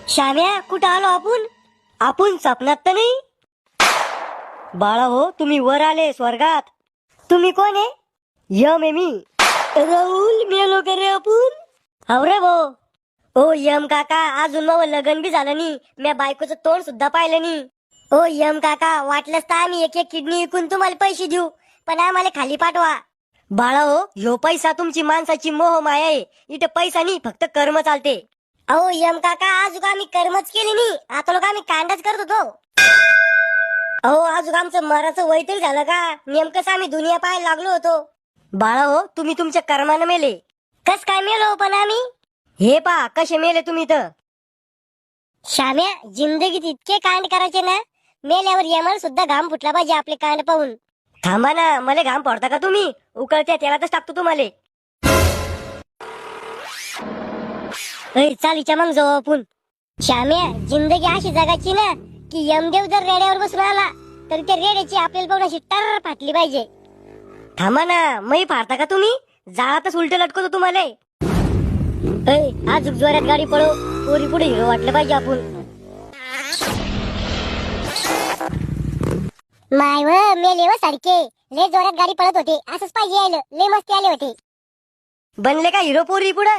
श्याम्या, कुठं आलो आपण? आपण स्वप्नात तर नाही? बाळा हो, तुम्ही वर आले स्वर्गात. तुम्ही कोण आहे? यम आहे मी. राहुल, मेलो का रे आपण? हो रे भो. ओ यम काका, अजून मग लग्न बी झालं नाही, म्या बायकोचं तोंड सुद्धा पाहिलं नाही. ओ यम काका, वाटलंच तर आम्ही एक एक किडनी विकून तुम्हाला पैसे देऊ, पण आम्हाला खाली पाठवा. बाळा हो, ह्यो पैसा तुमची माणसाची मोह माया आहे. इथं पैसा नाही, फक्त कर्म चालते. अहो यम काका, अजून आम्ही कर्मच केली नाही, आता लोक आम्ही कांडाच करत होतो. अहो अजून आमचं मराचं वय तरी झालं का? नेमकंच आम्ही दुनिया पाहायला लागलो होतो. बाळा हो, तुम्ही तुमच्या कर्मानं मेले. कस काय मेलो पण आम्ही? हे पा कसे मेले तुम्ही तर. श्याम्या, जिंदगीत इतके कांड करायचे ना, मेल्यावर यमाला सुद्धा घाम फुटला पाहिजे आपले कांड पाहून. थांबा ना, मला घाम पडता का तुम्ही? उकळत्या तेलातच टाकतो तुम्हाला. चालीच्या मग जाऊ आपण. श्याम्या, जिंदगी अशी जगाची ना की यमदेव जर रेड्यावर बसून आला तर त्या रेड्याची आपल्याला पाहून अशी टर फाटली पाहिजे. थांबा ना, मै फाडता का तुम्ही? जाळातच उलट लटकवतो तुम्हाला. आज जोरात गाडी पळव, पोरी पुढे हिरो वाटलं पाहिजे आपण. माय व मेले व सारखे लय जोरात गाडी पळत होते, असंच पाहिजे. आलं लय मस्ती आले होते. बनले का हिरो पोरी पुढे?